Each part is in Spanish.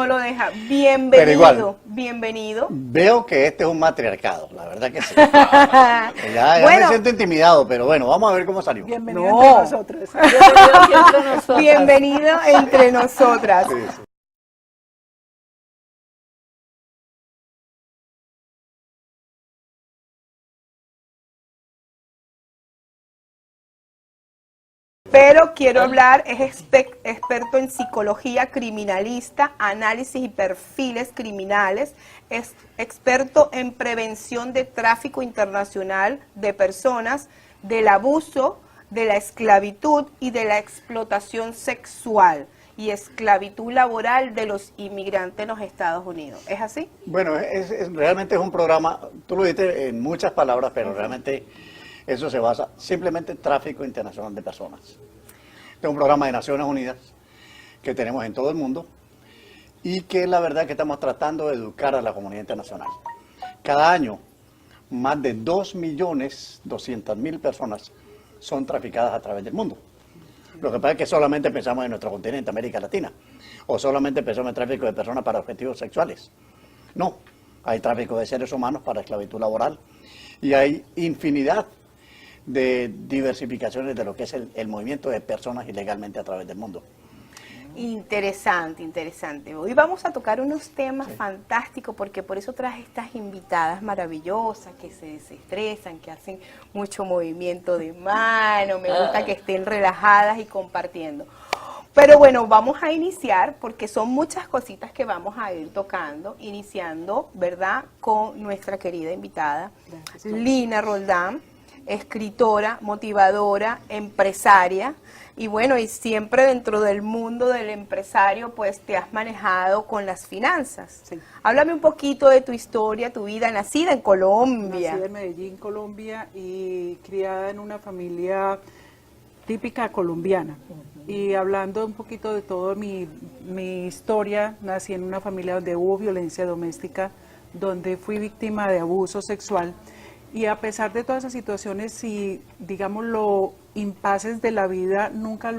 No lo deja. Pero Bienvenido, igual, bienvenido. veo que este es un matriarcado, la verdad que sí. Ya Bueno, me siento intimidado, pero bueno, vamos a ver cómo salió. Bienvenido No. entre nosotros. Bienvenido aquí entre nosotros. bienvenido entre nosotras. Sí, sí. Pero quiero hablar, es experto en psicología criminalista, análisis y perfiles criminales, es experto en prevención de tráfico internacional de personas, del abuso, de la esclavitud y de la explotación sexual y esclavitud laboral de los inmigrantes en los Estados Unidos. ¿Es así? Bueno, realmente es un programa, tú lo dijiste en muchas palabras, pero realmente eso se basa simplemente en tráfico internacional de personas. Este es un programa de Naciones Unidas que tenemos en todo el mundo y que la verdad que estamos tratando de educar a la comunidad internacional. Cada año, más de 2.200.000 personas son traficadas a través del mundo. Lo que pasa es que solamente pensamos en nuestro continente, América Latina, o solamente pensamos en tráfico de personas para objetivos sexuales. No, hay tráfico de seres humanos para esclavitud laboral y hay infinidad de diversificaciones de lo que es el movimiento de personas ilegalmente a través del mundo. Interesante, interesante. Hoy vamos a tocar unos temas fantásticos porque por eso traje estas invitadas maravillosas que se desestresan, que hacen mucho movimiento de mano, me gusta que estén relajadas y compartiendo. Pero bueno, vamos a iniciar porque son muchas cositas que vamos a ir tocando, iniciando, ¿verdad?, con nuestra querida invitada, Lina Roldán, escritora, motivadora, empresaria, y bueno, y siempre dentro del mundo del empresario, pues te has manejado con las finanzas. Sí. Háblame un poquito de tu historia, tu vida, nacida en Colombia. Nacida en Medellín, Colombia, y criada en una familia típica colombiana. Y hablando un poquito de todo mi historia, nací en una familia donde hubo violencia doméstica, donde fui víctima de abuso sexual. Y a pesar de todas esas situaciones y, digamos, lo impases de la vida, nunca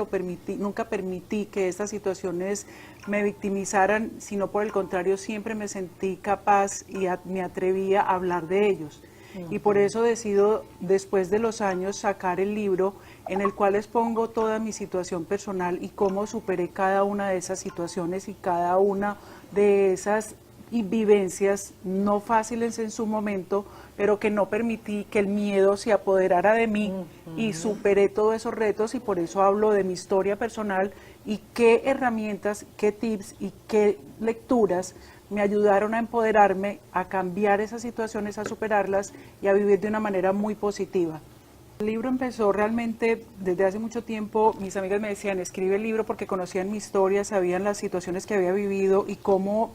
permití que estas situaciones me victimizaran, sino por el contrario, siempre me sentí capaz y me atrevía a hablar de ellos. Y por eso decido, después de los años, sacar el libro en el cual expongo toda mi situación personal y cómo superé cada una de esas situaciones y cada una de esas vivencias no fáciles en su momento, pero que no permití que el miedo se apoderara de mí y superé todos esos retos, y por eso hablo de mi historia personal y qué herramientas, qué tips y qué lecturas me ayudaron a empoderarme, a cambiar esas situaciones, a superarlas y a vivir de una manera muy positiva. El libro empezó realmente desde hace mucho tiempo. Mis amigas me decían, escribe el libro, porque conocían mi historia, sabían las situaciones que había vivido y cómo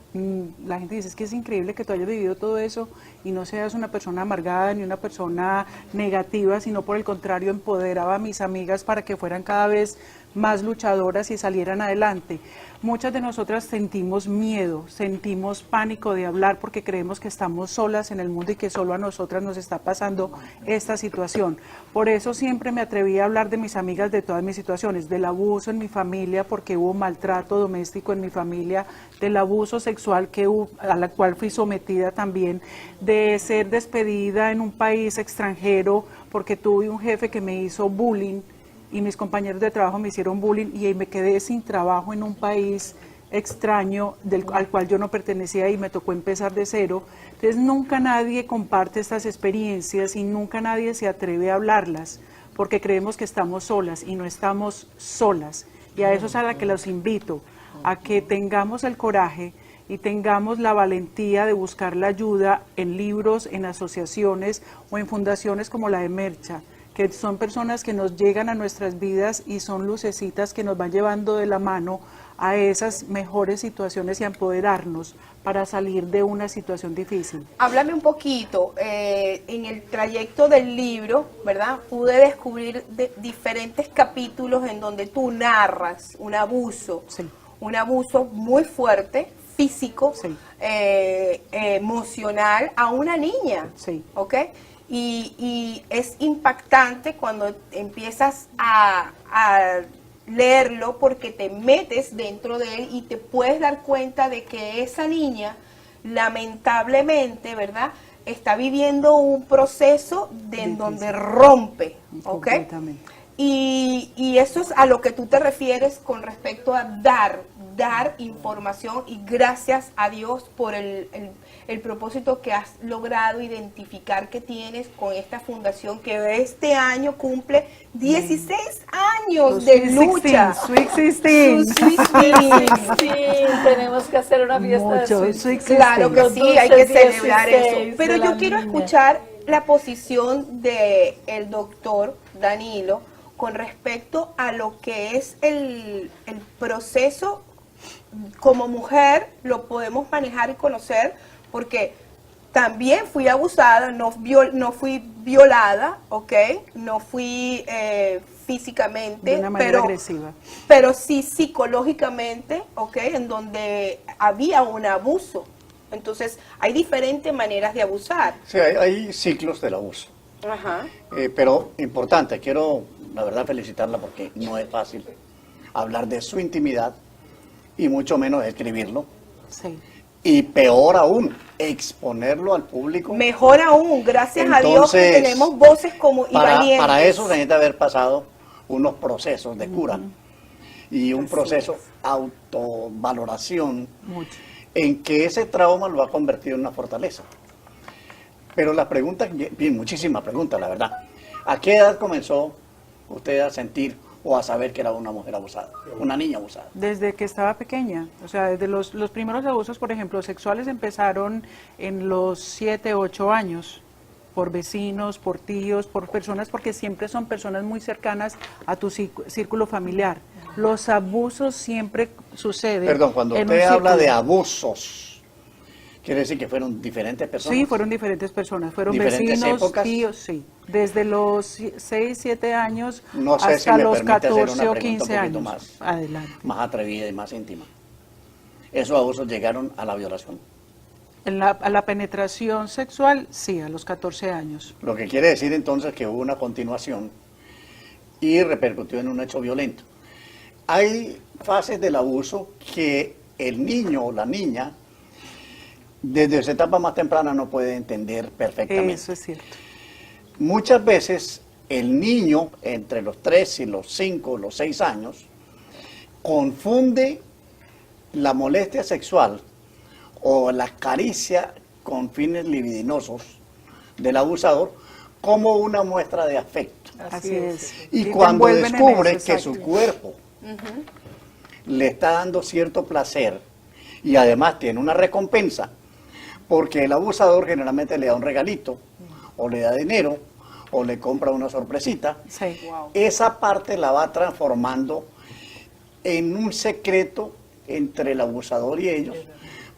la gente dice, es que es increíble que tú hayas vivido todo eso y no seas una persona amargada ni una persona negativa, sino por el contrario empoderaba a mis amigas para que fueran cada vez más luchadoras y salieran adelante. Muchas de nosotras sentimos miedo, sentimos pánico de hablar porque creemos que estamos solas en el mundo y que solo a nosotras nos está pasando esta situación. Por eso siempre me atreví a hablar de mis amigas, de todas mis situaciones, del abuso en mi familia porque hubo maltrato doméstico en mi familia, del abuso sexual a la cual fui sometida también, de ser despedida en un país extranjero porque tuve un jefe que me hizo bullying y mis compañeros de trabajo me hicieron bullying y me quedé sin trabajo en un país extraño al cual yo no pertenecía y me tocó empezar de cero. Entonces nunca nadie comparte estas experiencias y nunca nadie se atreve a hablarlas porque creemos que estamos solas y no estamos solas. Y a eso es a la que los invito, a que tengamos el coraje y tengamos la valentía de buscar la ayuda en libros, en asociaciones o en fundaciones como la de Mercha, que son personas que nos llegan a nuestras vidas y son lucecitas que nos van llevando de la mano a esas mejores situaciones y a empoderarnos para salir de una situación difícil. Háblame un poquito, en el trayecto del libro, ¿verdad? Pude descubrir diferentes capítulos en donde tú narras un abuso muy fuerte, físico, emocional, a una niña, ¿ok? Y es impactante cuando empiezas a leerlo porque te metes dentro de él y te puedes dar cuenta de que esa niña, lamentablemente, ¿verdad?, está viviendo un proceso en donde rompe, ¿ok? Completamente. Y eso es a lo que tú te refieres con respecto a dar información, y gracias a Dios por el propósito que has logrado identificar que tienes con esta fundación que este año cumple 16 años Los de Sweet lucha. 16, Sweet 16. Su Sweet 16. Sí, tenemos que hacer una fiesta de Mucho, Sweet Sweet 16. Claro que Los sí, hay que 12, celebrar 16 eso. Pero de yo la quiero niña. escuchar la posición de el doctor Danilo con respecto a lo que es el proceso. Como mujer lo podemos manejar y conocer, porque también fui abusada, no fui violada, ¿ok? No fui físicamente, De una manera agresiva. pero sí psicológicamente, ¿ok? En donde había un abuso. Entonces, hay diferentes maneras de abusar. Sí, hay ciclos del abuso. Ajá. Pero importante, quiero, la verdad, felicitarla porque no es fácil hablar de su intimidad y mucho menos escribirlo. Sí. Y peor aún, exponerlo al público. Mejor aún, gracias a Dios que Entonces, tenemos voces como y valientes. para eso se necesita haber pasado unos procesos de cura y un proceso autovaloración Mucho. en que ese trauma lo ha convertido en una fortaleza. Pero la pregunta, bien, muchísimas preguntas, la verdad. ¿A qué edad comenzó usted a sentir o a saber que era una mujer abusada, una niña abusada? Desde que estaba pequeña, o sea, desde los primeros abusos, por ejemplo, sexuales empezaron en los 7, 8 años, por vecinos, por tíos, por personas, porque siempre son personas muy cercanas a tu círculo familiar. Los abusos siempre suceden. Perdón, cuando en usted un habla de círculo. abusos, ¿quiere decir que fueron diferentes personas? Sí, fueron diferentes personas, fueron ¿Diferentes vecinos, épocas? tíos, sí. Desde los 6, 7 años No sé si hasta me los permite hacer una 14 o pregunta 15 un poquito años. más. Adelante. Más atrevida y más íntima. ¿Esos abusos llegaron a la violación? A la penetración sexual, sí, a los 14 años. Lo que quiere decir entonces que hubo una continuación y repercutió en un hecho violento. Hay fases del abuso que el niño o la niña desde esa etapa más temprana no puede entender perfectamente. Eso es cierto. Muchas veces el niño entre los 3 y los 5 o los 6 años confunde la molestia sexual o la caricia con fines libidinosos del abusador como una muestra de afecto. Así es. Y te cuando envuelven en descubre eso, que exacto. su cuerpo le está dando cierto placer y además tiene una recompensa, porque el abusador generalmente le da un regalito, o le da dinero, o le compra una sorpresita, Sí. esa parte la va transformando en un secreto entre el abusador y ellos,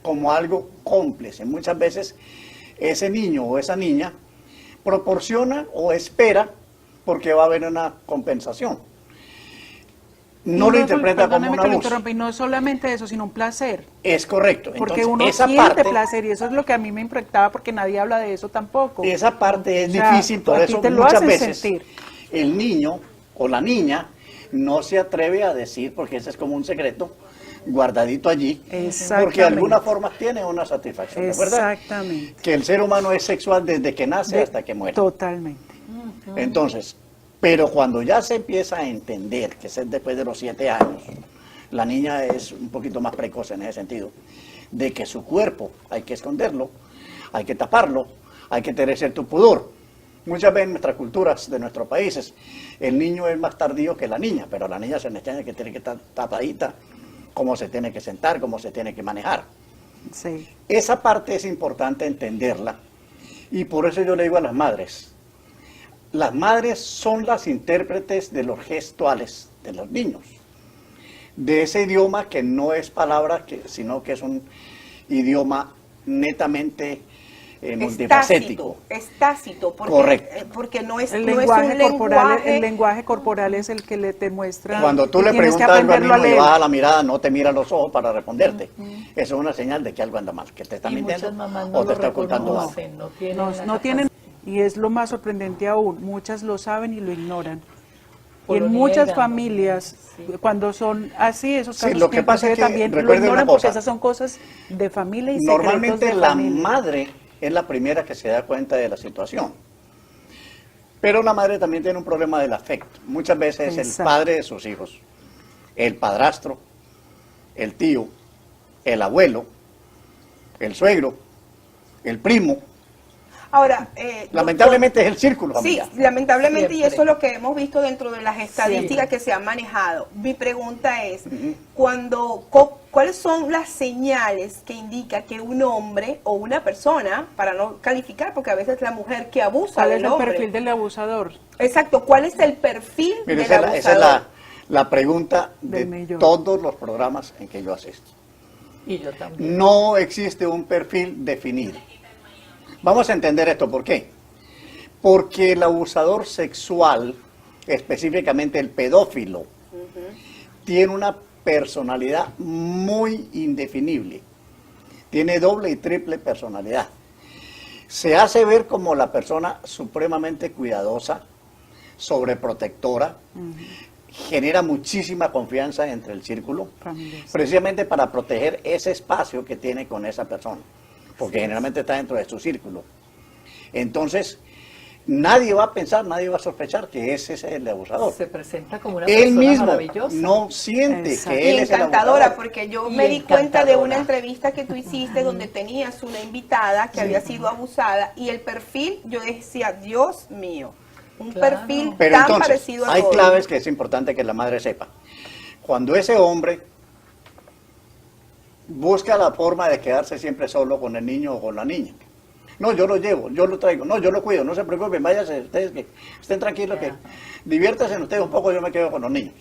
como algo cómplice. Muchas veces ese niño o esa niña proporciona o espera porque va a haber una compensación. No lo interpreta como perdóname un que lo abuso. interrumpa, y no es solamente eso, sino un placer. Es correcto. Porque Entonces, uno esa siente parte, placer, y eso es lo que a mí me impactaba, porque nadie habla de eso tampoco. esa parte es O sea, difícil, por a ti eso te lo muchas hacen veces sentir. el niño o la niña no se atreve a decir, porque ese es como un secreto guardadito allí, Exactamente. porque de alguna forma tiene una satisfacción. Recuerda Exactamente. que el ser humano es sexual desde que nace hasta que muere. Totalmente. Entonces, pero cuando ya se empieza a entender, que es después de los 7 años, la niña es un poquito más precoz en ese sentido, de que su cuerpo hay que esconderlo, hay que taparlo, hay que tener cierto pudor. Muchas veces en nuestras culturas de nuestros países, el niño es más tardío que la niña, pero la niña se le enseña que tiene que estar tapadita, cómo se tiene que sentar, cómo se tiene que manejar. Sí. Esa parte es importante entenderla y por eso yo le digo a las madres son las intérpretes de los gestuales de los niños, de ese idioma que no es palabra, sino que es un idioma netamente multifacético. Es tácito, porque, Correcto. Porque no es, El no es lenguaje un corporal, lenguaje. el lenguaje corporal es el que le te muestra. Cuando tú y le tienes que preguntas algo al aprenderlo a niño y leer. baja la mirada, no te mira a los ojos para responderte. Eso es una señal de que algo anda mal, que te está Y mintiendo muchas mamás no o te lo está ocultando algo. reconocen, no tienen No, la no tienen, y es lo más sorprendente aún, muchas lo saben y lo ignoran. Y en lo muchas niegan. familias, cuando son así, esos Sí, casos lo que pasa es que, también lo recuerden una ignoran porque cosa. esas son cosas de familia y secretos Normalmente de la familia. madre es la primera que se da cuenta de la situación. Pero la madre también tiene un problema del afecto. Muchas veces el Exacto. padre de sus hijos, el padrastro, el tío, el abuelo, el suegro, el primo, Ahora, lamentablemente es el círculo sí, familiar. lamentablemente, y Siempre. eso es lo que hemos visto dentro de las estadísticas Siempre. que se han manejado. Mi pregunta es, ¿cuáles son las señales que indica que un hombre o una persona, para no calificar, porque a veces la mujer que abusa ¿Cuál es del el hombre? perfil del abusador? Exacto, ¿cuál es el perfil Mire, del abusador? esa es la pregunta de Del millón. todos los programas en que yo asisto. Y yo también. No existe un perfil definido. Vamos a entender esto, ¿por qué? Porque el abusador sexual, específicamente el pedófilo, tiene una personalidad muy indefinible. Tiene doble y triple personalidad. Se hace ver como la persona supremamente cuidadosa, sobreprotectora, genera muchísima confianza entre el círculo, Familiar. precisamente para proteger ese espacio que tiene con esa persona, porque generalmente está dentro de su círculo. Entonces, nadie va a pensar, nadie va a sospechar que ese es el abusador. Se presenta como una Él persona mismo maravillosa. no siente Exacto. Y que él es el encantadora, abusador. porque yo Y me di cuenta de una encantadora. entrevista que tú hiciste donde tenías una invitada que había sido abusada y el perfil, yo decía, Dios mío, un Claro. perfil Pero tan entonces, parecido a hay Rodri. claves que es importante que la madre sepa. Cuando ese hombre busca la forma de quedarse siempre solo con el niño o con la niña. No, yo lo llevo, yo lo traigo, no, yo lo cuido, no se preocupen, váyanse ustedes, que estén tranquilos, que diviértanse ustedes un poco, yo me quedo con los niños.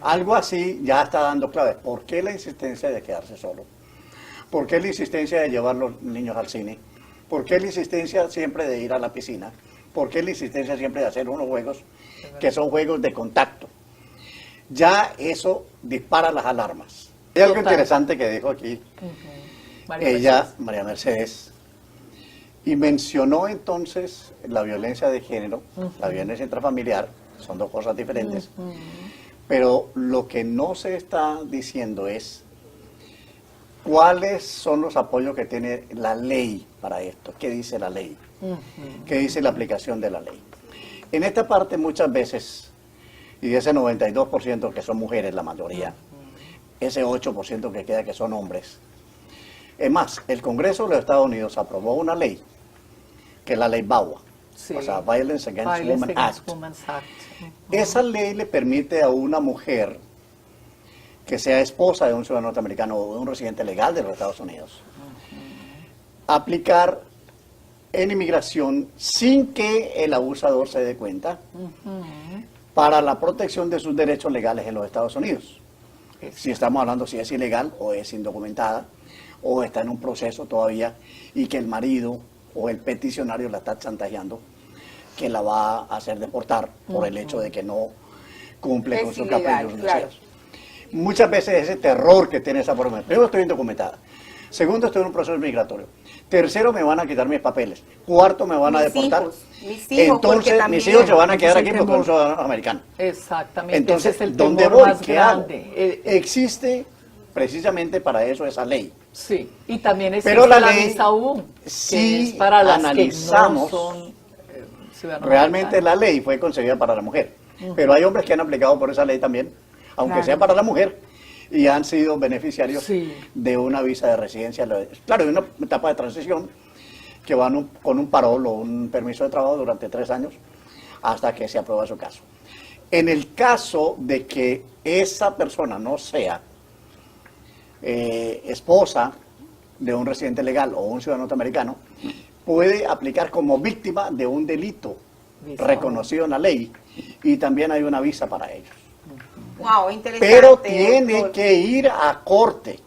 Algo así ya está dando claves. ¿Por qué la insistencia de quedarse solo? ¿Por qué la insistencia de llevar los niños al cine? ¿Por qué la insistencia siempre de ir a la piscina? ¿Por qué la insistencia siempre de hacer unos juegos que son juegos de contacto? Ya eso dispara las alarmas. Hay algo Total. interesante que dijo aquí María ella, Mercedes. María Mercedes, y mencionó entonces la violencia de género, la violencia intrafamiliar, son dos cosas diferentes, pero lo que no se está diciendo es cuáles son los apoyos que tiene la ley para esto, qué dice la ley, qué dice la aplicación de la ley. En esta parte muchas veces, y de ese 92% que son mujeres la mayoría, ese 8% que queda que son hombres. Es más, el Congreso de los Estados Unidos aprobó una ley, que es la ley VAWA, Sí. o sea, Violence Against Violence Women Against Act. Women's Act. Esa ley le permite a una mujer que sea esposa de un ciudadano norteamericano o de un residente legal de los Estados Unidos, aplicar en inmigración sin que el abusador se dé cuenta para la protección de sus derechos legales en los Estados Unidos. Si estamos hablando si es ilegal o es indocumentada o está en un proceso todavía y que el marido o el peticionario la está chantajeando que la va a hacer deportar por el hecho de que no cumple Es con sus ilegal, caprichos claro. deseos. Muchas veces ese terror que tiene esa forma. Primero, estoy indocumentada. Segundo, estoy en un proceso migratorio. Tercero, me van a quitar mis papeles. Cuarto, me van a Mis deportar. hijos, mis hijos, porque Entonces, también- mis hijos se van a quedar ese aquí es el porque son temor. ciudadanos americanos. Exactamente. Entonces, ese es el ¿dónde temor voy? más ¿Qué hago? grande. Existe precisamente para eso esa ley. Sí, y también existe Pero la la ley, visa U, que si es para las analizamos, que no son ciudadanos Realmente americanos. la ley fue concebida para la mujer, pero hay hombres que han aplicado por esa ley también, aunque Claro. sea para la mujer, y han sido beneficiarios Sí. de una visa de residencia. Claro, de una etapa de transición que van con un parol o un permiso de trabajo durante 3 años hasta que se aprueba su caso. En el caso de que esa persona no sea esposa de un residente legal o un ciudadano norteamericano, puede aplicar como víctima de un delito Visa. reconocido en la ley y también hay una visa para ellos. Wow, interesante. Pero tiene doctor. que ir a corte.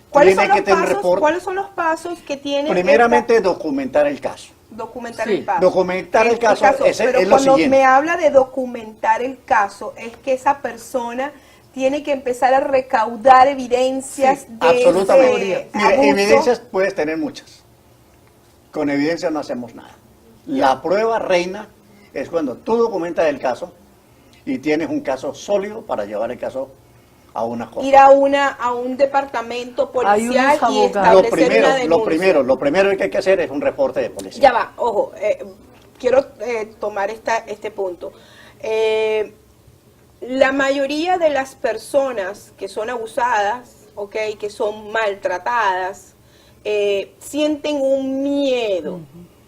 ¿Cuáles Tiene son, que los tener pasos, reporte. ¿Cuáles son los pasos que tiene Primeramente, documentar el caso. documentar Sí, el paso? documentar el caso, ese pero es lo cuando siguiente. me habla de documentar el caso, es que esa persona tiene que empezar a recaudar evidencias de Absolutamente. ese Mire, abuso. evidencias puedes tener muchas. Con evidencia no hacemos nada. La prueba reina es cuando tú documentas el caso y tienes un caso sólido para llevar el caso a una corte. Ir a un departamento policial Hay y unos abogados. establecer una denuncia. Lo primero que hay que hacer es un reporte de policía. Ya va, ojo, quiero tomar este punto. La mayoría de las personas que son abusadas, okay, que son maltratadas, sienten un miedo.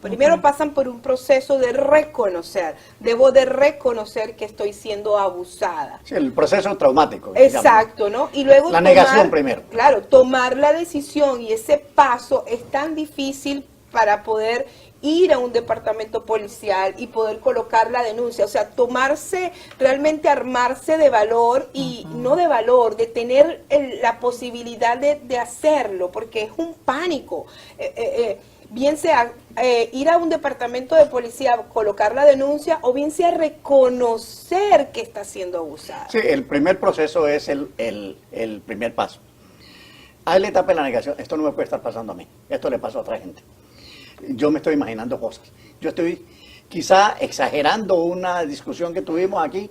Primero pasan por un proceso de reconocer. Debo de reconocer que estoy siendo abusada. Sí, el proceso traumático. Exacto, ¿no? Y luego la negación primero. Claro, tomar la decisión y ese paso es tan difícil para poder ir a un departamento policial y poder colocar la denuncia, o sea, realmente armarse de valor y no de valor, de tener la posibilidad de hacerlo, porque es un pánico. Bien sea ir a un departamento de policía, colocar la denuncia, o bien sea reconocer que está siendo abusada. Sí, el primer proceso es el primer paso. Hay la etapa de la negación. Esto no me puede estar pasando a mí. Esto le pasa a otra gente. Yo me estoy imaginando cosas. Yo estoy quizá exagerando una discusión que tuvimos aquí,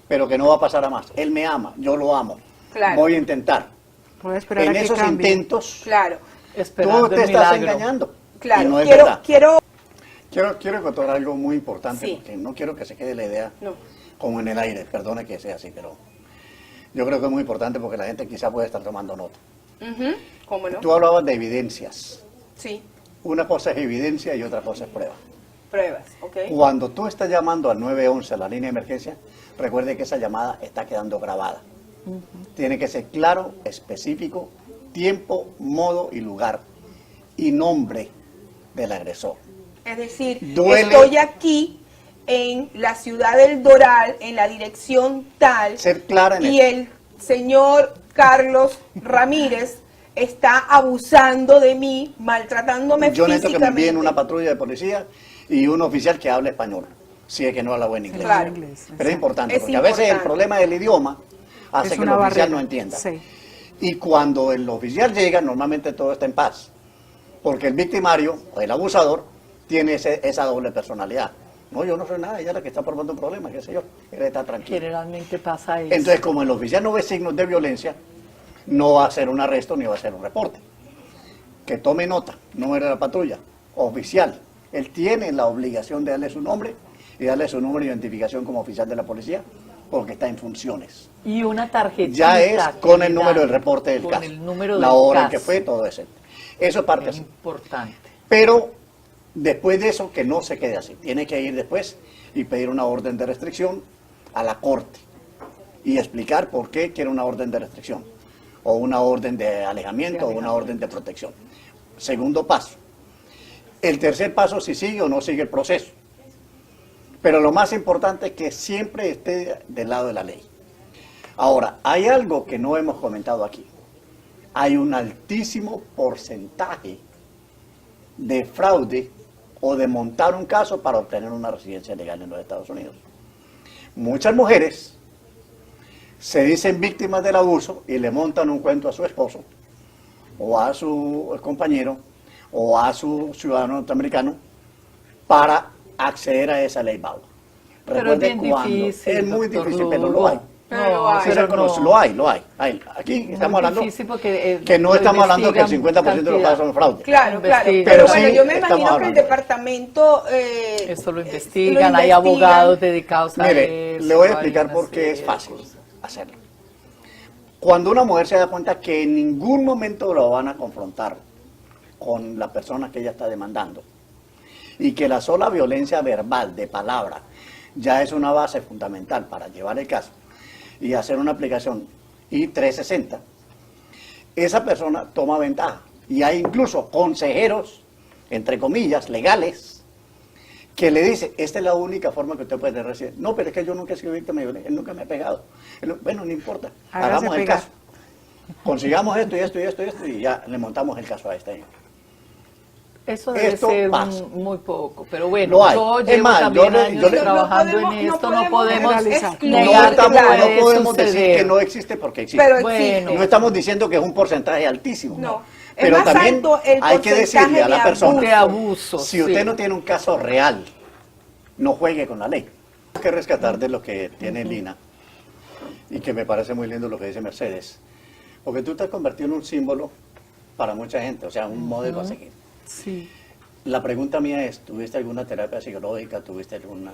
pero que no va a pasar a más. Él me ama, yo lo amo. Claro. Voy a intentar. Voy a esperar En a que esos cambie. intentos, Claro, Esperando tú te el estás milagro. engañando. claro. Y no es verdad. Quiero Quiero contar algo muy importante, Sí. porque no quiero que se quede la idea No. como en el aire. Perdone que sea así, pero yo creo que es muy importante porque la gente quizá puede estar tomando nota. Ujú, ¿cómo no? Tú hablabas de evidencias. Sí, Una cosa es evidencia y otra cosa es prueba. pruebas, ¿ok? Cuando tú estás llamando al 911, a la línea de emergencia, recuerde que esa llamada está quedando grabada. Tiene que ser claro, específico, tiempo, modo y lugar, y nombre del agresor. Es decir, Duele. estoy aquí en la ciudad del Doral, en la dirección tal, Ser clara en y el señor Carlos Ramírez está abusando de mí, maltratándome Yo necesito que me físicamente. envíen una patrulla de policía y un oficial que hable español, si es que no habla buen inglés. Claro. Inglés, Pero es importante, Es porque a veces el importante. problema del idioma hace Es que el una oficial barrera. no entienda. Sí. Y cuando el oficial llega, normalmente todo está en paz, porque el victimario, o el abusador, tiene esa doble personalidad. No, yo no soy nada, ella es la que está formando un problema, qué sé yo, él está tranquilo. Generalmente pasa eso. Entonces, como el oficial no ve signos de violencia, no va a hacer un arresto ni va a hacer un reporte. Que tome nota, número de la patrulla, oficial. Él tiene la obligación de darle su nombre y darle su número de identificación como oficial de la policía, porque está en funciones. Y una tarjetita. Ya es con que el le número dan, del reporte del con caso, el número la del hora en que caso. fue, todo eso. Eso es parte Es así. importante. Pero después de eso, que no se quede así. Tiene que ir después y pedir una orden de restricción a la corte y explicar por qué quiere una orden de restricción o una orden de alejamiento o una orden de protección. Segundo paso. El tercer paso, si sigue o no sigue el proceso. Pero lo más importante es que siempre esté del lado de la ley. Ahora, hay algo que no hemos comentado aquí. Hay un altísimo porcentaje de fraude o de montar un caso para obtener una residencia legal en los Estados Unidos. Muchas mujeres se dicen víctimas del abuso y le montan un cuento a su esposo o a su compañero o a su ciudadano norteamericano para acceder a esa ley BAUA. Pero es Recuerde bien cuando- difícil. es muy doctor difícil, pero Lugo. lo hay. Pero lo hay. Sí, se conoce, lo hay. Aquí estamos Muy hablando difícil porque, que no lo estamos hablando que el investigan 50% de los casos son fraude. Claro, claro. Investigan. Pero Pero bueno, sí, yo me estamos imagino que el hablando. departamento... Eso lo lo investigan, hay investigan. abogados dedicados a Mire, eso. le voy a hay explicar una por qué serie es de fácil cosas. hacerlo. Cuando una mujer se da cuenta que en ningún momento lo van a confrontar con la persona que ella está demandando y que la sola violencia verbal, de palabra, ya es una base fundamental para llevar el caso y hacer una aplicación I-360, esa persona toma ventaja. Y hay incluso consejeros, entre comillas, legales, que le dice, esta es la única forma que usted puede recibir. No, pero es que yo nunca he sido víctima de violencia, él nunca me ha pegado. Bueno, no importa, Hágase hagamos el pegar. caso. Consigamos esto y esto y esto y esto y ya le montamos el caso a este señor. Eso debe Esto ser pasa. muy poco, pero bueno, Lo hay. yo Es llevo más, también yo le- años yo le- trabajando No en podemos- esto, no no podemos generalizar. excluir, negar que claro. no puede podemos decir suceder. que no existe porque existe. Pero Bueno. existe. No estamos diciendo que es un porcentaje altísimo. No. Es Pero más también alto el hay que decirle a porcentaje la de persona, de abuso, si usted sí. no tiene un caso real, no juegue con la ley. Que rescatar de lo que tiene Lina y que me parece muy lindo lo que dice Mercedes, porque tú te has convertido en un símbolo para mucha gente, o sea, un modelo a seguir. Sí. La pregunta mía es, ¿tuviste alguna terapia psicológica? ¿Tuviste algún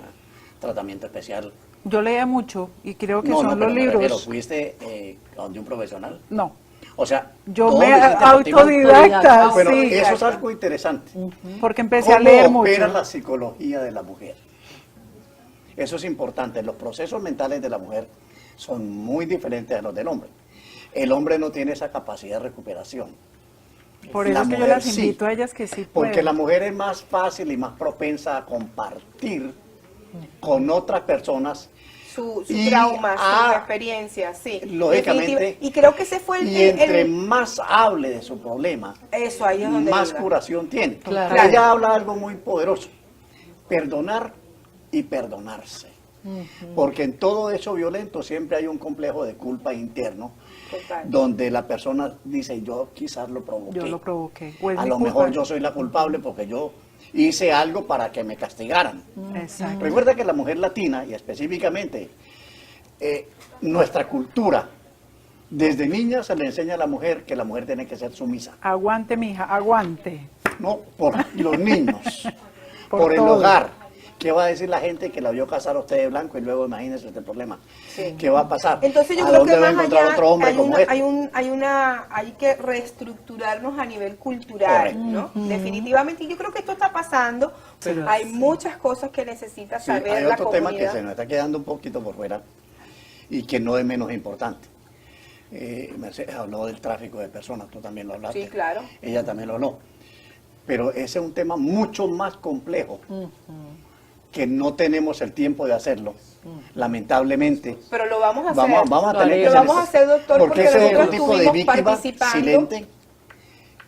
tratamiento especial? Yo leía mucho y creo que No, son no, los pero me refiero, libros. ¿fuiste donde un profesional? No, O sea, yo todo me lo hiciste por ti mismo. autodidacta, Bueno, sí, eso es algo interesante. porque empecé a leer ¿Cómo opera mucho. la psicología de la mujer? Eso es importante. Los procesos mentales de la mujer son muy diferentes a los del hombre. El hombre no tiene esa capacidad de recuperación. Por La eso es que yo mujer las sí, invito a ellas que sí Porque pueden. la mujer es más fácil y más propensa a compartir con otras personas. Su Y trauma, su a- experiencia, sí. Lógicamente. Definitiva. Y creo que ese fue Y entre el- más hable de su problema, eso, ahí es donde más iba. curación tiene. Claro. Ella habla algo muy poderoso. Perdonar y perdonarse. Porque en todo eso violento siempre hay un complejo de culpa interno, Total. donde la persona dice, yo quizás lo provoqué. Yo lo provoqué. O es A mi lo culpa. mejor yo soy la culpable porque yo hice algo para que me castigaran. Exacto. Recuerda que la mujer latina, y específicamente nuestra cultura, desde niña se le enseña a la mujer que la mujer tiene que ser sumisa. Aguante, mija, aguante. No por los niños, Por por el todo. hogar. ¿Qué va a decir la gente que la vio casar a usted de blanco y luego imagínese este problema? Sí. ¿Qué va a pasar? Entonces yo ¿A creo dónde que va a más encontrar allá otro hombre hay como una, este? hay que reestructurarnos a nivel cultural, Correcto. ¿no? Definitivamente, y yo creo que esto está pasando. Pero hay sí. muchas cosas que necesita Sí, saber hay la otro tema que comunidad. se nos está quedando un poquito por fuera y que no es menos importante. Mercedes habló del tráfico de personas, tú también lo hablaste. Sí, claro. Ella también lo habló. Pero ese es un tema mucho más complejo, que no tenemos el tiempo de hacerlo, lamentablemente. Pero lo vamos a hacer. Vamos a Lo tener que Lo hacer vamos a eso. hacer, doctor, porque ese es nosotros un tipo de estuvimos víctima participando. silente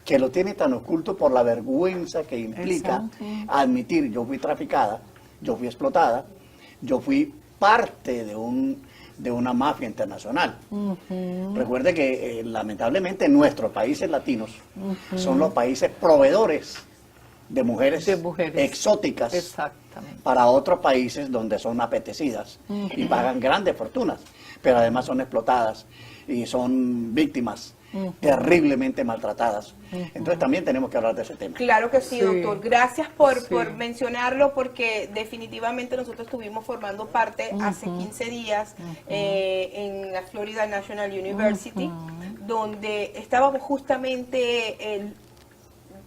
que lo tiene tan oculto por la vergüenza que implica admitir, yo fui traficada, yo fui explotada, yo fui parte de una mafia internacional. Recuerde que lamentablemente nuestros países latinos son los países proveedores de mujeres, exóticas Exactamente. para otros países donde son apetecidas y pagan grandes fortunas, pero además son explotadas y son víctimas terriblemente maltratadas. Entonces también tenemos que hablar de ese tema. Claro que sí, Sí. doctor. Gracias por Sí. mencionarlo, porque definitivamente nosotros estuvimos formando parte hace 15 días en la Florida National University, donde estábamos justamente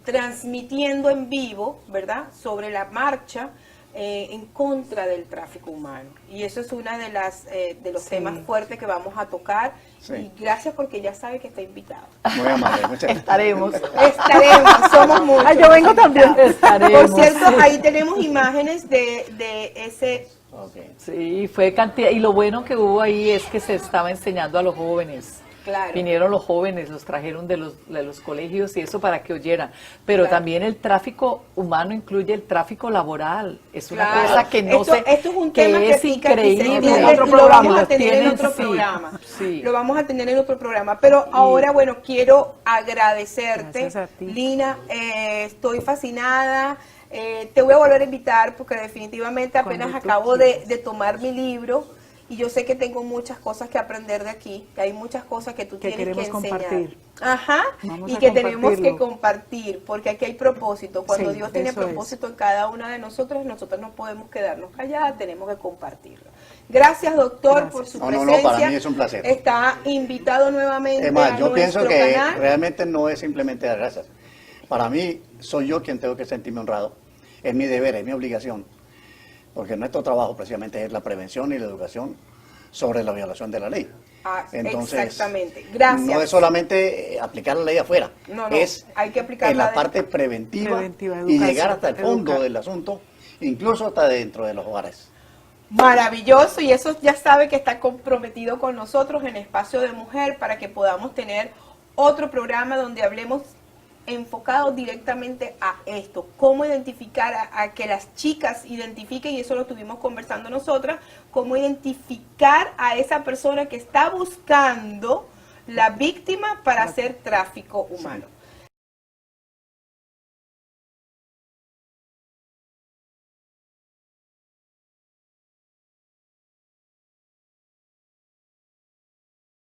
transmitiendo en vivo, ¿verdad?, sobre la marcha en contra del tráfico humano. Y eso es una de los temas fuertes que vamos a tocar. Sí. Y gracias, porque ya sabe que está invitado. Muy amable, muchas gracias. Estaremos. Estaremos, somos muchos. Ah, yo vengo también. Estaremos. Por cierto, ahí tenemos imágenes de ese... Ok. Sí, fue cantidad. Y lo bueno que hubo ahí es que se estaba enseñando a los jóvenes. Claro. Vinieron los jóvenes, los trajeron de los colegios y eso para que oyeran. Pero Claro. también el tráfico humano incluye el tráfico laboral. Es una Claro. cosa que no esto, se... esto es un tema que es pica, que se increíble. extiende, En otro y programa. lo vamos a tener en Tienen- otro sí, programa. sí. Lo vamos a tener en otro programa. Pero ahora, bueno, quiero agradecerte, Gracias a ti. Lina. Estoy fascinada. Te voy a volver a invitar porque definitivamente apenas Cuando tú acabo quieras. de tomar mi libro y yo sé que tengo muchas cosas que aprender de aquí, que hay muchas cosas que tú Que tienes que queremos enseñar. compartir. Ajá, Vamos y a que tenemos que compartirlo. compartir, porque aquí hay propósito. Cuando Sí, Dios tiene eso es. propósito en cada una de nosotros no podemos quedarnos calladas, tenemos que compartirlo. Gracias, doctor, Gracias. por su No, no, presencia. para mí es un placer. Está invitado nuevamente Es más, a yo pienso nuestro que canal. realmente no es simplemente dar gracias. Para mí, soy yo quien tengo que sentirme honrado. Es mi deber, es mi obligación. Porque nuestro trabajo precisamente es la prevención y la educación sobre la violación de la ley. Exactamente. Gracias. No es solamente aplicar la ley afuera, No, es hay que aplicarla en la adentro. parte preventiva, Preventiva, y educación, llegar hasta el fondo educar. del asunto, incluso hasta dentro de los hogares. Maravilloso, y eso ya sabe que está comprometido con nosotros en Espacio de Mujer para que podamos tener otro programa donde hablemos enfocado directamente a esto, cómo identificar a que las chicas identifiquen, y eso lo estuvimos conversando nosotras, cómo identificar a esa persona que está buscando la víctima para hacer tráfico humano.